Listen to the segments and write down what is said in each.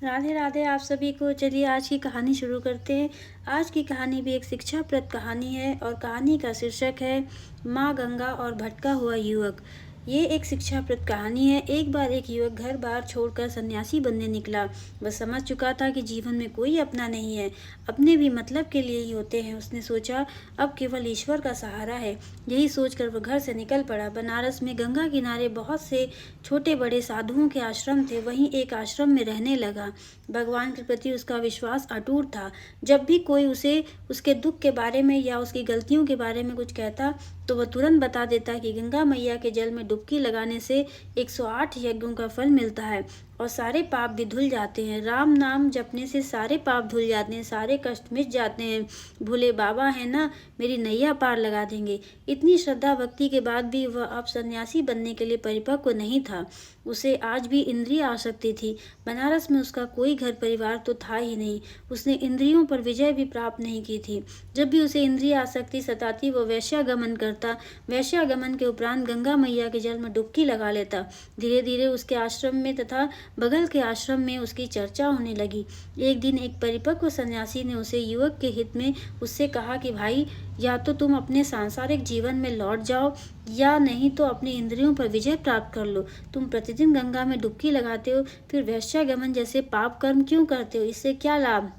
राधे राधे आप सभी को। चलिए आज की कहानी शुरू करते हैं। आज की कहानी भी एक शिक्षाप्रद कहानी है और कहानी का शीर्षक है माँ गंगा और भटका हुआ युवक। ये एक शिक्षाप्रद कहानी है। एक बार एक युवक घर बार छोड़कर सन्यासी बनने निकला। वह समझ चुका था कि जीवन में कोई अपना नहीं है, अपने भी मतलब के लिए ही होते हैं। उसने सोचा अब केवल ईश्वर का सहारा है। यही सोचकर वह घर से निकल पड़ा। बनारस में गंगा किनारे बहुत से छोटे बड़े साधुओं के आश्रम थे। वहीं एक आश्रम में रहने लगा। भगवान के प्रति उसका विश्वास अटूट था। जब भी कोई उसे उसके दुख के बारे में या उसकी गलतियों के बारे में कुछ कहता तो वह तुरंत बता देता कि गंगा मैया के जल में डुबकी लगाने से 108 यज्ञों का फल मिलता है और सारे पाप भी धुल जाते हैं। राम नाम जपने से सारे पाप धुल जाते हैं, सारे कष्ट मिट जाते हैं। भोले बाबा है ना, मेरी नैया पार लगा देंगे। इतनी श्रद्धा भक्ति के बाद भी वह अब सन्यासी बनने के लिए परिपक्व नहीं था। उसे आज भी इंद्रिय आसक्ति थी। बनारस में उसका कोई घर परिवार तो था ही नहीं। उसने इंद्रियों पर विजय भी प्राप्त नहीं की थी। जब भी उसे इंद्रिय आसक्ति सताती वह वैश्यागमन करता। वैश्यागमन के उपरांत गंगा मैया के जल में डुबकी लगा लेता। धीरे धीरे उसके आश्रम में तथा बगल के आश्रम में उसकी चर्चा होने लगी। एक दिन एक परिपक्व सन्यासी ने उसे युवक के हित में उससे कहा कि भाई, या तो तुम अपने सांसारिक जीवन में लौट जाओ या नहीं तो अपने इंद्रियों पर विजय प्राप्त कर लो। तुम प्रतिदिन गंगा में डुबकी लगाते हो, फिर वैश्यागमन जैसे पाप कर्म क्यों करते हो? इससे क्या लाभ?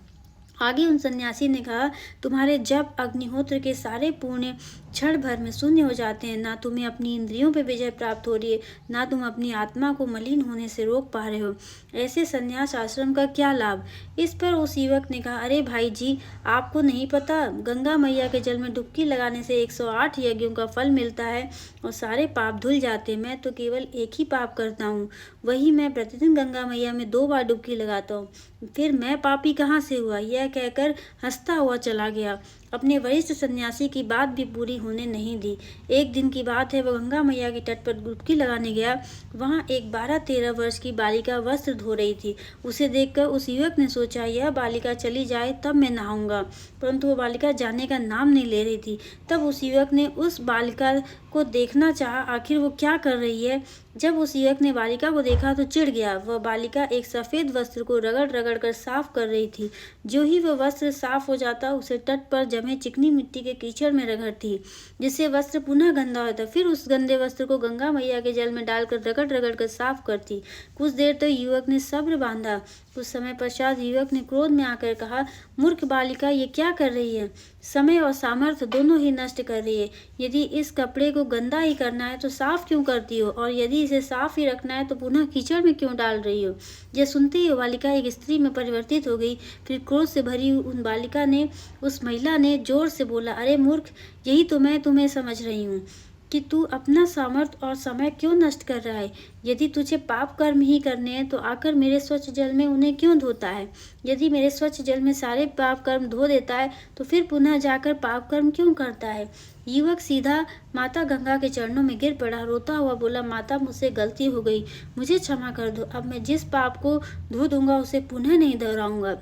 आगे उन सन्यासी ने कहा, तुम्हारे जप अग्निहोत्र के सारे पुण्य क्षण भर में शून्य हो जाते हैं। ना तुम्हें अपनी इंद्रियों पर विजय प्राप्त हो रही है, ना तुम अपनी आत्मा को मलिन होने से रोक पा रहे हो। ऐसे सन्यास आश्रम का क्या लाभ? इस पर उस युवक ने कहा, अरे भाई जी, आपको नहीं पता, गंगा मैया के जल में डुबकी लगाने से 108 यज्ञों का फल मिलता है और सारे पाप धुल जाते हैं। मैं तो केवल एक ही पाप करता हूँ, वही मैं प्रतिदिन गंगा मैया में 2 बार डुबकी लगाता हूँ। फिर मैं पापी कहाँ से हुआ? यह कहकर हंसता हुआ चला गया। अपने वरिष्ठ सन्यासी की बात भी पूरी होने नहीं दी। एक दिन की बात है, वह गंगा मैया के तट पर डुबकी लगाने गया। वहाँ एक 12-13 वर्ष की बालिका वस्त्र धो रही थी। उसे देखकर उस युवक ने सोचा, यह बालिका चली जाए तब मैं नहाऊंगा। परंतु वह बालिका जाने का नाम नहीं ले रही थी। तब उस युवक ने उस बालिका को देखना चाहा, आखिर वो क्या कर रही है। जब उस युवक ने बालिका को देखा तो चिढ़ गया। वह बालिका एक सफेद वस्त्र को रगड़ रगड़ कर साफ कर रही थी। जो ही वह वस्त्र साफ हो जाता उसे तट पर जमे चिकनी मिट्टी के कीचड़ में रगड़ती, जिससे वस्त्र पुनः गंदा होता। फिर उस गंदे वस्त्र को गंगा मैया के जल में डालकर रगड़ रगड़ कर साफ करती। कुछ देर तक युवक ने सब्र बांधा। कुछ समय पश्चात युवक ने क्रोध में आकर कहा, मूर्ख बालिका, ये क्या कर रही है? समय और सामर्थ्य दोनों ही नष्ट कर रही है। यदि इस कपड़े को गंदा ही करना है तो साफ क्यों करती हो, और यदि इसे साफ ही रखना है तो पुनः कीचड़ में क्यों डाल रही हो? यह सुनते ही बालिका एक स्त्री में परिवर्तित हो गई। फिर क्रोध से भरी उन बालिका ने उस महिला ने जोर से बोला, अरे मूर्ख, यही तो मैं तुम्हें समझ रही हूँ कि तू अपना सामर्थ्य और समय क्यों नष्ट कर रहा है। यदि तुझे पाप कर्म ही करने हैं तो आकर मेरे स्वच्छ जल में उन्हें क्यों धोता है? यदि मेरे स्वच्छ जल में सारे पाप कर्म धो देता है तो फिर पुनः जाकर पाप कर्म क्यों करता है? युवक सीधा माता गंगा के चरणों में गिर पड़ा। रोता हुआ बोला, माता, मुझसे गलती हो गई, मुझे क्षमा कर दो। अब मैं जिस पाप को धो दूंगा उसे पुनः नहीं दोहराऊंगा।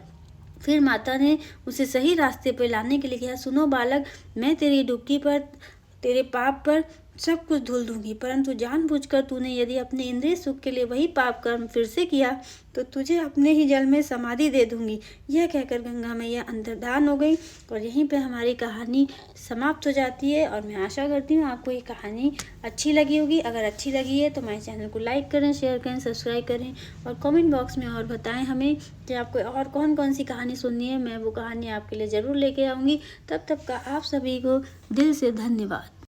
फिर माता ने उसे सही रास्ते पर लाने के लिए कहा, सुनो बालक, मैं तेरी डुबकी पर, तेरे पाप पर सब कुछ धुल दूंगी, परंतु जानबूझकर तूने यदि अपने इंद्रिय सुख के लिए वही पाप कर्म फिर से किया तो तुझे अपने ही जल में समाधि दे दूंगी। यह कहकर गंगा मैया अंतर्धान हो गई और यहीं पे हमारी कहानी समाप्त हो जाती है। और मैं आशा करती हूँ आपको ये कहानी अच्छी लगी होगी। अगर अच्छी लगी है तो हमारे चैनल को लाइक करें, शेयर करें, सब्सक्राइब करें और कमेंट बॉक्स में और बताएं हमें कि आपको और कौन कौन सी कहानी सुननी है। मैं वो कहानी आपके लिए ज़रूर लेके आऊँगी। तब तक का आप सभी को दिल से धन्यवाद।